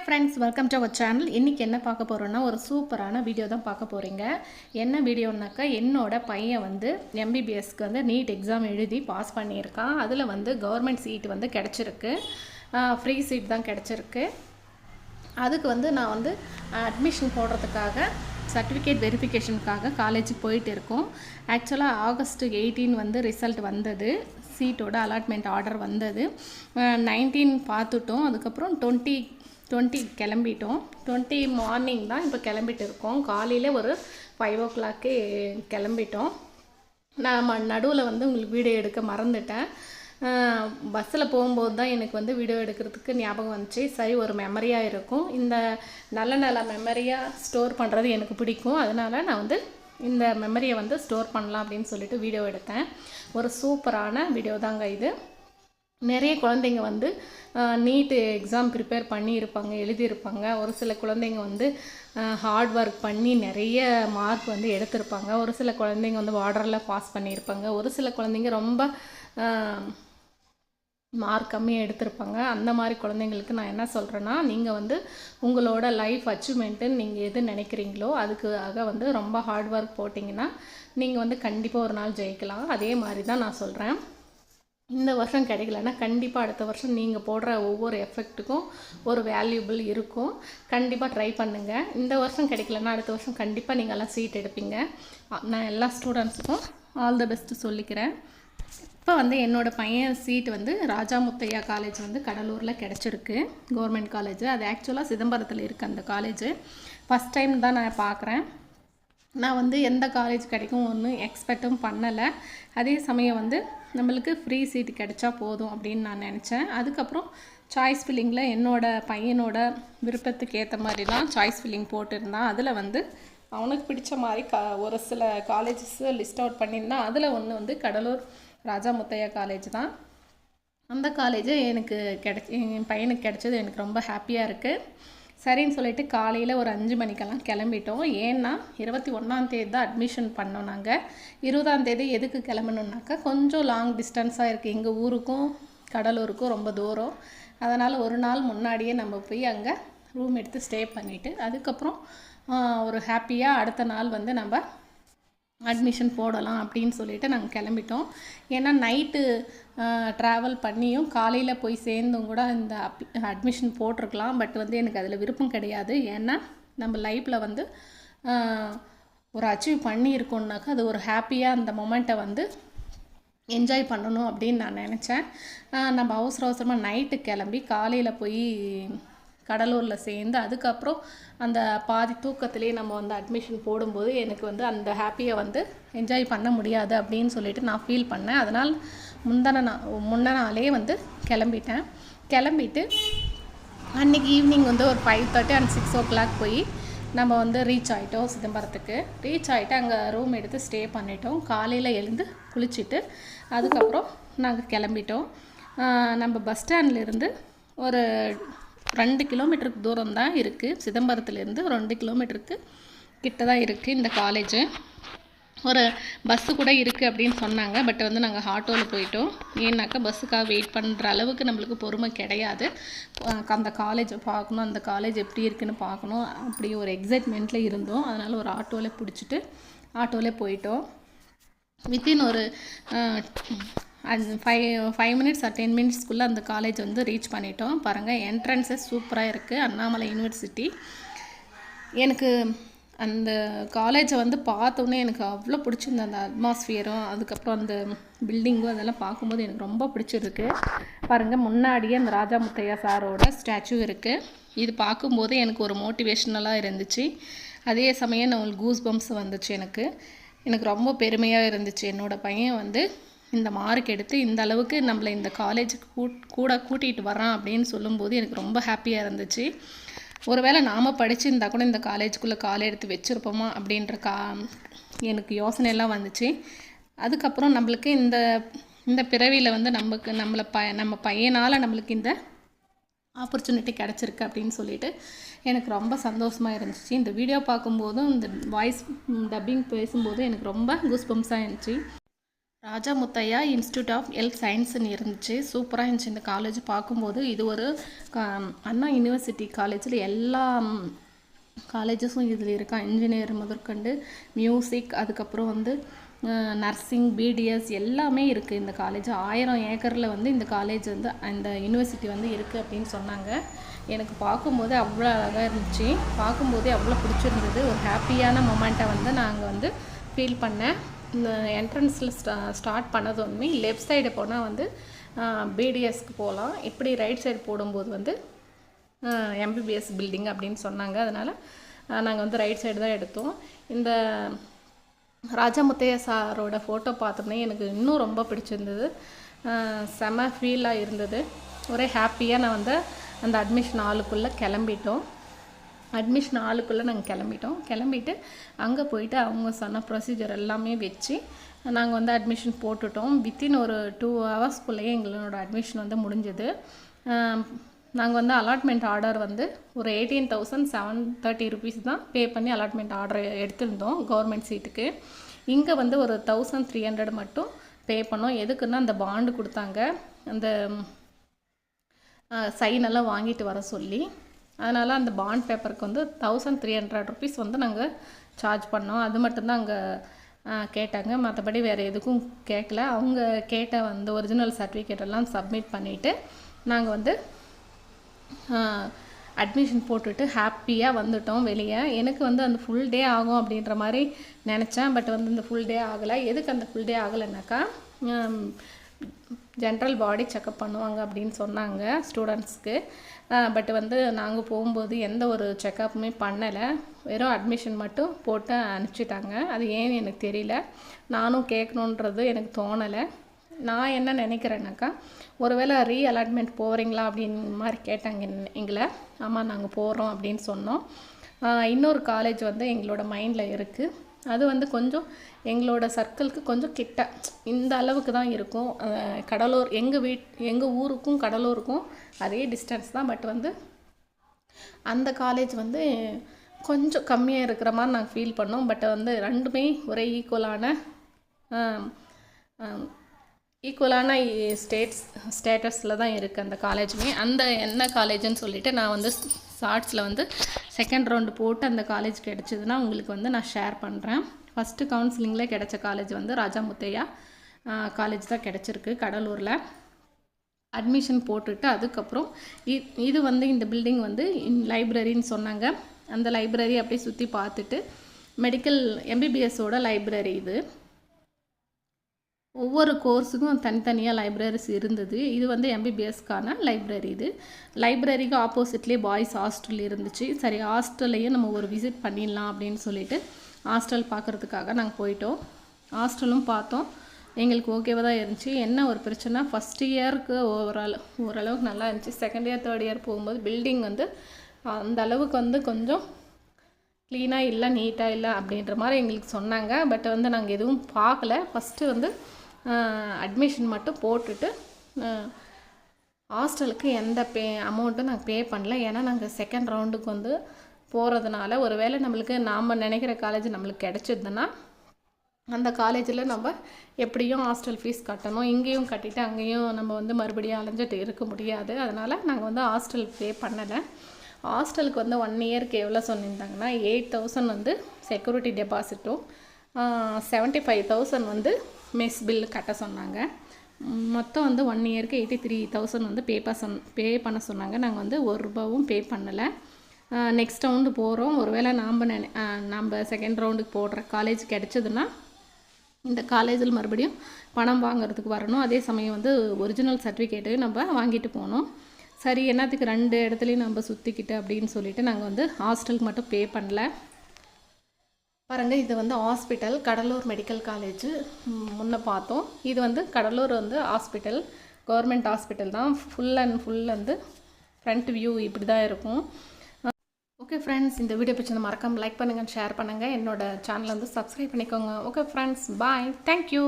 Friends, welcome to our channel. இன்றைக்கி என்ன பார்க்க போகிறோன்னா, ஒரு சூப்பரான வீடியோ தான் பார்க்க போகிறீங்க. என்ன வீடியோனாக்கா, என்னோட பையன் வந்து எம்பிபிஎஸ்க்கு வந்து நீட் எக்ஸாம் எழுதி பாஸ் பண்ணியிருக்கான். அதில் வந்து கவர்மெண்ட் சீட் வந்து கிடச்சிருக்கு. ஃப்ரீ சீட் தான் கிடச்சிருக்கு. அதுக்கு வந்து நான் வந்து அட்மிஷன் போடுறதுக்காக சர்டிஃபிகேட் வெரிஃபிகேஷனுக்காக காலேஜுக்கு போயிட்டு இருக்கோம். ஆக்சுவலாக August 18 வந்து ரிசல்ட் வந்தது. சீட்டோட அலாட்மெண்ட் ஆர்டர் வந்தது. 19 பார்த்துட்டோம். அதுக்கப்புறம் 20 கிளம்பிட்டோம். 20 மார்னிங் தான் இப்போ கிளம்பிட்டு இருக்கோம். காலையில் ஒரு 5 o'clock கிளம்பிட்டோம். நான் நடுவில் வந்து உங்களுக்கு வீடியோ எடுக்க மறந்துட்டேன். பஸ்ஸில் போகும்போது தான் எனக்கு வந்து வீடியோ எடுக்கிறதுக்கு ஞாபகம் வந்துச்சு. சரி, ஒரு மெமரியாக இருக்கும். இந்த நல்ல மெமரியாக ஸ்டோர் பண்ணுறது எனக்கு பிடிக்கும். அதனால் நான் வந்து இந்த மெமரியை வந்து ஸ்டோர் பண்ணலாம் அப்படின்னு சொல்லிட்டு வீடியோ எடுத்தேன். ஒரு சூப்பரான வீடியோ தாங்க இது. நிறைய குழந்தைங்க வந்து நீட்டு எக்ஸாம் ப்ரிப்பேர் பண்ணியிருப்பாங்க, எழுதியிருப்பாங்க. ஒரு சில குழந்தைங்க வந்து ஹார்ட் ஒர்க் பண்ணி நிறைய மார்க் வந்து எடுத்திருப்பாங்க. ஒரு சில குழந்தைங்க வந்து பார்டரில் பாஸ் பண்ணியிருப்பாங்க. ஒரு சில குழந்தைங்க ரொம்ப மார்க் கம்மியாக எடுத்திருப்பாங்க. அந்த மாதிரி குழந்தைங்களுக்கு நான் என்ன சொல்கிறேன்னா, நீங்கள் வந்து உங்களோட லைஃப் அச்சீவ்மெண்ட்டுன்னு நீங்கள் எது நினைக்கிறீங்களோ அதுக்காக வந்து ரொம்ப ஹார்ட் ஒர்க் போட்டிங்கன்னா நீங்கள் வந்து கண்டிப்பாக ஒரு நாள் ஜெயிக்கலாம். அதே மாதிரி தான் நான் சொல்கிறேன். இந்த வருஷம் கிடைக்கலன்னா கண்டிப்பாக அடுத்த வருஷம் நீங்கள் போடுற ஒவ்வொரு எஃபெக்ட்டுக்கும் ஒரு வேல்யூபிள் இருக்கும். கண்டிப்பாக ட்ரை பண்ணுங்கள். இந்த வருஷம் கிடைக்கலன்னா அடுத்த வருஷம் கண்டிப்பாக நீங்கள்லாம் சீட் எடுப்பீங்க. நான் எல்லா ஸ்டூடெண்ட்ஸுக்கும் ஆல் த பெஸ்ட்டு சொல்லிக்கிறேன். இப்போ வந்து என்னோடய பையன் சீட் வந்து ராஜா முத்தையா காலேஜ் வந்து கடலூரில் கிடச்சிருக்கு. Government college. அது ஆக்சுவலாக சிதம்பரத்தில் இருக்குது அந்த காலேஜ். ஃபஸ்ட் டைம் தான் நான் பார்க்குறேன். நான் வந்து எந்த காலேஜ் கிடைக்கும் ஒன்றும் எக்ஸ்பெக்டும் பண்ணலை. அதே சமயம் வந்து நம்மளுக்கு ஃப்ரீ சீட் கிடைச்சா போதும் அப்படின்னு நான் நினச்சேன். அதுக்கப்புறம் சாய்ஸ் ஃபில்லிங்கில் என்னோடய பையனோட விருப்பத்துக்கு ஏற்ற மாதிரி தான் சாய்ஸ் ஃபில்லிங் போட்டிருந்தான். அதில் வந்து அவனுக்கு பிடிச்ச மாதிரி ஒரு சில காலேஜஸ் லிஸ்ட் அவுட் பண்ணியிருந்தான். அதில் ஒன்று வந்து கடலூர் ராஜா முத்தையா காலேஜ் தான். அந்த காலேஜ் எனக்கு என் பையனுக்கு கிடைச்சது எனக்கு ரொம்ப ஹாப்பியாக இருக்குது. சரின்னு சொல்லிட்டு காலையில் ஒரு 5 மணிக்கெல்லாம் கிளம்பிட்டோம். ஏன்னா 21ஆம் தேதி தான் அட்மிஷன் பண்ணோம். நாங்கள் 20ஆம் தேதி எதுக்கு கிளம்பணுன்னாக்கா, கொஞ்சம் லாங் டிஸ்டன்ஸாக இருக்குது. எங்கள் ஊருக்கும் கடலூருக்கும் ரொம்ப தூரம். அதனால் ஒரு நாள் முன்னாடியே நம்ம போய் அங்கே ரூம் எடுத்து ஸ்டே பண்ணிவிட்டு அதுக்கப்புறம் ஒரு ஹாப்பியாக அடுத்த நாள் வந்து நம்ம அட்மிஷன் போடலாம் அப்படின்னு சொல்லிட்டு நாங்கள் கிளம்பிட்டோம். ஏன்னா நைட்டு ட்ராவல் பண்ணியும் காலையில் போய் சேர்ந்தும் கூட இந்த அட்மிஷன் போட்டிருக்கலாம். பட் வந்து எனக்கு அதில் விருப்பம் கிடையாது. ஏன்னா நம்ம லைஃப்பில் வந்து ஒரு அச்சீவ் பண்ணியிருக்கோம்னாக்கா அது ஒரு ஹாப்பியாக அந்த மொமெண்ட்டை வந்து என்ஜாய் பண்ணணும் அப்படின்னு நான் நினச்சேன். நம்ம அவசரமாக நைட்டு கிளம்பி காலையில் போய் கடலூரில் சேர்ந்து அதுக்கப்புறம் அந்த பாதி தூக்கத்திலே நம்ம வந்து அட்மிஷன் போடும்போது எனக்கு வந்து அந்த ஹாப்பியை வந்து என்ஜாய் பண்ண முடியாது அப்படின்னு சொல்லிட்டு நான் ஃபீல் பண்ணேன். அதனால் முன்ன நாளே வந்து கிளம்பிட்டு அன்றைக்கி ஈவினிங் வந்து ஒரு 5:30 and 6 o'clock போய் நம்ம வந்து ரீச் ஆகிட்டோம் சிதம்பரத்துக்கு. ரீச் ஆகிட்டு அங்கே ரூம் எடுத்து ஸ்டே பண்ணிட்டோம். காலையில் எழுந்து குளிச்சுட்டு அதுக்கப்புறம் நாங்கள் கிளம்பிட்டோம். நம்ம பஸ் ஸ்டாண்ட்லேருந்து ஒரு 2 கிலோமீட்டருக்கு தூரம் தான் இருக்குது. சிதம்பரத்துலேருந்து 2 கிலோமீட்டருக்கு கிட்ட தான் இருக்குது இந்த காலேஜு. ஒரு பஸ்ஸு கூட இருக்குது அப்படின்னு சொன்னாங்க. பட் வந்து நாங்கள் ஆட்டோவில் போயிட்டோம். ஏன்னாக்கா பஸ்ஸுக்காக வெயிட் பண்ணுற அளவுக்கு நம்மளுக்கு பொறுமை கிடையாது. அந்த காலேஜை பார்க்கணும், அந்த காலேஜ் எப்படி இருக்குதுன்னு பார்க்கணும், அப்படி ஒரு எக்ஸைட்மெண்ட்டில் இருந்தோம். அதனால் ஒரு ஆட்டோவில் பிடிச்சிட்டு ஆட்டோவில் போயிட்டோம். வித்தின் ஒரு 5 minutes or 10 minutesக்குள்ளே அந்த காலேஜ் வந்து ரீச் பண்ணிட்டோம். பாருங்கள், என்ட்ரன்ஸே சூப்பராக இருக்குது. அண்ணாமலை யூனிவர்சிட்டி. எனக்கு அந்த காலேஜை வந்து பார்த்தோன்னே எனக்கு அவ்வளோ பிடிச்சிருந்தது. அந்த அட்மாஸ்ஃபியரும் அதுக்கப்புறம் அந்த பில்டிங்கும் அதெல்லாம் பார்க்கும்போது எனக்கு ரொம்ப பிடிச்சிருக்கு. பாருங்கள், முன்னாடியே அந்த ராஜா முத்தையா சாரோட ஸ்டாச்சு இருக்குது. இது பார்க்கும்போது எனக்கு ஒரு மோட்டிவேஷ்னலாக இருந்துச்சு. அதே சமயம் நான் கூஸ் பம்ப்ஸ் வந்துச்சு. எனக்கு ரொம்ப பெருமையாக இருந்துச்சு. என்னோடய பையன் வந்து இந்த மார்க் எடுத்து இந்த அளவுக்கு நம்மளை இந்த காலேஜுக்கு கூட கூட்டிகிட்டு வரான் அப்படின்னு சொல்லும்போது எனக்கு ரொம்ப ஹாப்பியாக இருந்துச்சு. ஒருவேளை நாம் படிச்சுருந்தா கூட இந்த காலேஜுக்குள்ளே காலை எடுத்து வச்சுருப்போமா அப்படின்ற எனக்கு யோசனையெல்லாம் வந்துச்சு. அதுக்கப்புறம் நம்மளுக்கு இந்த பிறவியில் வந்து நம்ம பையனால் நம்மளுக்கு இந்த ஆப்பர்ச்சுனிட்டி கிடச்சிருக்கு அப்படின்னு சொல்லிட்டு எனக்கு ரொம்ப சந்தோஷமாக இருந்துச்சு. இந்த வீடியோ பார்க்கும்போதும் இந்த வாய்ஸ் டப்பிங் பேசும்போதும் எனக்கு ரொம்ப கூஸ் பம்ப்ஸாக இருந்துச்சு. Raja Muthiah institute of health சயின்ஸ்னு இருந்துச்சு. சூப்பராக இருந்துச்சு இந்த காலேஜ் பார்க்கும்போது. இது ஒரு அண்ணா யூனிவர்சிட்டி காலேஜில் எல்லா காலேஜஸும் இதில் இருக்கா. இன்ஜினியர் முதற்கொண்டு மியூசிக், அதுக்கப்புறம் வந்து நர்சிங், பிடிஎஸ் எல்லாமே இருக்குது இந்த காலேஜ். 1000 ஏக்கரில் வந்து இந்த காலேஜ் வந்து இந்த யூனிவர்சிட்டி வந்து இருக்குது அப்படின்னு சொன்னாங்க. எனக்கு பார்க்கும்போது அவ்வளோ அழகாக இருந்துச்சு. பார்க்கும்போதே அவ்வளோ பிடிச்சிருந்தது. ஒரு ஹாப்பியான மொமெண்ட்டை வந்து நாங்கள் வந்து ஃபீல் பண்ணேன். இந்த என்ட்ரன்ஸில் ஸ்டார்ட் பண்ணது ஒன்றுமே லெஃப்ட் சைடு போனால் வந்து பிடிஎஸ்க்கு போகலாம். இப்படி ரைட் சைடு போடும்போது வந்து எம்பிபிஎஸ் பில்டிங் அப்படின்னு சொன்னாங்க. அதனால் நாங்கள் வந்து ரைட் சைடு தான் எடுத்தோம். இந்த ராஜா முத்தையா சாரோட ஃபோட்டோ பார்த்தோன்னே எனக்கு இன்னும் ரொம்ப பிடிச்சிருந்தது. செம ஃபீலாக இருந்தது. ஒரே ஹாப்பியாக நான் வந்து அந்த அட்மிஷன் ஹாலுக்குள்ளே கிளம்பிட்டோம். நாங்கள் கிளம்பிட்டு அங்கே போயிட்டு அவங்க சொன்ன ப்ரொசீஜர் எல்லாமே வச்சு நாங்கள் வந்து அட்மிஷன் போட்டுட்டோம். வித்தின் ஒரு 2 ஹவர்ஸ்க்குள்ளேயே எங்களோட அட்மிஷன் வந்து முடிஞ்சது. நாங்கள் வந்து அலாட்மெண்ட் ஆர்டர் வந்து ஒரு 18,730 ருபீஸ் தான் பே பண்ணி அலாட்மெண்ட் ஆர்டர் எடுத்திருந்தோம் கவர்மெண்ட் சீட்டுக்கு. இங்கே வந்து ஒரு 1,300 மட்டும் பே பண்ணோம். எதுக்குன்னா அந்த பாண்டு கொடுத்தாங்க, அந்த சைனெல்லாம் வாங்கிட்டு வர சொல்லி. அதனால் அந்த பாண்ட் பேப்பருக்கு வந்து 1,300 ருபீஸ் வந்து நாங்கள் சார்ஜ் பண்ணோம். அது மட்டும்தான் அங்கே கேட்டாங்க. மற்றபடி வேறு எதுக்கும் கேட்கல. அவங்க கேட்ட வந்து ஒரிஜினல் சர்டிஃபிகேட்டெல்லாம் சப்மிட் பண்ணிவிட்டு நாங்கள் வந்து அட்மிஷன் போட்டுட்டு ஹாப்பியாக வந்துட்டோம் வெளியே. எனக்கு வந்து அந்த ஃபுல் டே ஆகும் அப்படின்ற மாதிரி நினச்சேன். பட் வந்து இந்த ஃபுல் டே ஆகலை. எதுக்கு அந்த ஃபுல் டே ஆகலைன்னாக்கா ஜென்ரல் பாடி செக்கப் பண்ணுவாங்க அப்படின்னு சொன்னாங்க ஸ்டூடெண்ட்ஸ்க்கு. பட் வந்து நாங்கள் போகும்போது எந்த ஒரு செக்கப்புமே பண்ணலை. வெறும் அட்மிஷன் மட்டும் போட்டு அனுப்பிச்சிட்டாங்க. அது ஏன்னு எனக்கு தெரியல. நானும் கேட்கணுன்றது எனக்கு தோணலை. நான் என்ன நினைக்கிறேன்னாக்கா, ஒருவேளை அலாட்மெண்ட் போகிறீங்களா அப்படின்னு மாதிரி கேட்டாங்க எங்களை. ஆமாம் நாங்கள் போகிறோம் அப்படின்னு சொன்னோம். இன்னொரு காலேஜ் வந்து எங்களோட மைண்டில் இருக்குது. அது வந்து கொஞ்சம் எங்களோட சர்க்கிளுக்கு கொஞ்சம் கிட்ட, இந்த அளவுக்கு தான் இருக்கும். கடலூர், எங்கள் ஊருக்கும் கடலூருக்கும் அதே டிஸ்டன்ஸ் தான். பட் வந்து அந்த காலேஜ் வந்து கொஞ்சம் கம்மியாக இருக்கிற மாதிரி நாங்கள் ஃபீல் பண்ணோம். பட் வந்து ரெண்டுமே ஒரே ஈக்குவலான ஸ்டேட்டஸில் தான் இருக்குது அந்த காலேஜுமே. அந்த என்ன காலேஜுன்னு சொல்லிவிட்டு நான் வந்து ஷார்ட்ஸில் வந்து செகண்ட் ரவுண்டு போட்டு அந்த காலேஜ் கிடச்சிதுன்னா உங்களுக்கு வந்து நான் ஷேர் பண்ணுறேன். ஃபஸ்ட்டு கவுன்சிலிங்கில் கிடச்ச காலேஜ் வந்து ராஜா முத்தையா காலேஜ் தான் கிடச்சிருக்கு கடலூரில். அட்மிஷன் போட்டுட்டு அதுக்கப்புறம் இது வந்து இந்த பில்டிங் வந்து லைப்ரரின்னு சொன்னாங்க. அந்த லைப்ரரி அப்படியே சுற்றி பார்த்துட்டு மெடிக்கல் எம்பிபிஎஸோட லைப்ரரி இது. ஒவ்வொரு கோர்ஸுக்கும் தனித்தனியாக லைப்ரரிஸ் இருந்தது. இது வந்து எம்பிபிஎஸ்க்கான லைப்ரரி. இது லைப்ரரிக்கு ஆப்போசிட்லேயே பாய்ஸ் ஹாஸ்டல் இருந்துச்சு. சரி, ஹாஸ்டல்லையும் நம்ம ஒரு விசிட் பண்ணிடலாம் அப்படின்னு சொல்லிட்டு ஹாஸ்டல் பார்க்குறதுக்காக நாங்கள் போயிட்டோம். ஹாஸ்டலும் பார்த்தோம். எங்களுக்கு ஓகேவாக தான் இருந்துச்சு. என்ன ஒரு பிரச்சனை, ஃபஸ்ட் இயருக்கு ஓரளவுக்கு நல்லா இருந்துச்சு. செகண்ட் இயர் தேர்ட் இயர் போகும்போது பில்டிங் வந்து அந்த அளவுக்கு வந்து கொஞ்சம் க்ளீனாக இல்லை, நீட்டாக இல்லை அப்படின்ற மாதிரி எங்களுக்கு சொன்னாங்க. பட் வந்து நாங்கள் எதுவும் பார்க்கல. ஃபஸ்ட்டு வந்து அட்மிஷன் மட்டும் போட்டுட்டு ஹாஸ்டலுக்கு எந்த அமௌண்ட்டும் நாங்கள் பே பண்ணல. ஏன்னா நாங்கள் செகண்ட் ரவுண்டுக்கு வந்து போகிறதுனால ஒருவேளை நம்மளுக்கு நாம் நினைக்கிற காலேஜ் நம்மளுக்கு கிடச்சிதுன்னா அந்த காலேஜில் நம்ம எப்படியும் ஹாஸ்டல் ஃபீஸ் கட்டணும். இங்கேயும் கட்டிட்டு அங்கேயும் நம்ம வந்து மறுபடியும் அலைஞ்சிட்டு இருக்க முடியாது. அதனால் நாங்கள் வந்து ஹாஸ்டல் பே பண்ணலை. ஹாஸ்டலுக்கு வந்து 1 இயருக்கு எவ்வளோ சொல்லியிருந்தாங்கன்னா 8,000 வந்து செக்யூரிட்டி டெபாசிட்டும் 75,000 வந்து மெஸ் பில்லு கட்ட சொன்னாங்க. மொத்தம் வந்து 1 இயருக்கு 83,000 வந்து பே பண்ண சொன்னாங்க. நாங்கள் வந்து ₹1 பே பண்ணலை. நெக்ஸ்ட் ரவுண்டு போகிறோம். ஒருவேளை நம்ம செகண்ட் ரவுண்டுக்கு போடுற காலேஜ் கிடச்சதுன்னா இந்த காலேஜில் மறுபடியும் பணம் வாங்கிறதுக்கு வரணும். அதே சமயம் வந்து ஒரிஜினல் சர்டிஃபிகேட்டையும் நம்ம வாங்கிட்டு போகணும். சரி, என்னத்துக்கு 2 இடத்துலையும் நம்ம சுற்றிக்கிட்டு அப்படின்னு சொல்லிட்டு நாங்கள் வந்து ஹாஸ்டலுக்கு மட்டும் பே பண்ணல. பாருங்கள், இது வந்து ஹாஸ்பிட்டல், கடலூர் மெடிக்கல் காலேஜ் முன்னே பார்த்தோம். இது வந்து கடலூர் வந்து ஹாஸ்பிட்டல், கவர்மெண்ட் ஹாஸ்பிட்டல் தான். ஃபுல் வந்து ஃப்ரண்ட் வியூ இப்படி தான் இருக்கும். ஓகே ஃப்ரெண்ட்ஸ், இந்த வீடியோ பிடிச்சதை மறக்காமல் லைக் பண்ணுங்கள், ஷேர் பண்ணுங்கள். என்னோட சேனலை வந்து சப்ஸ்கிரைப் பண்ணிக்கோங்க. ஓகே ஃப்ரெண்ட்ஸ், பாய், தேங்க்யூ.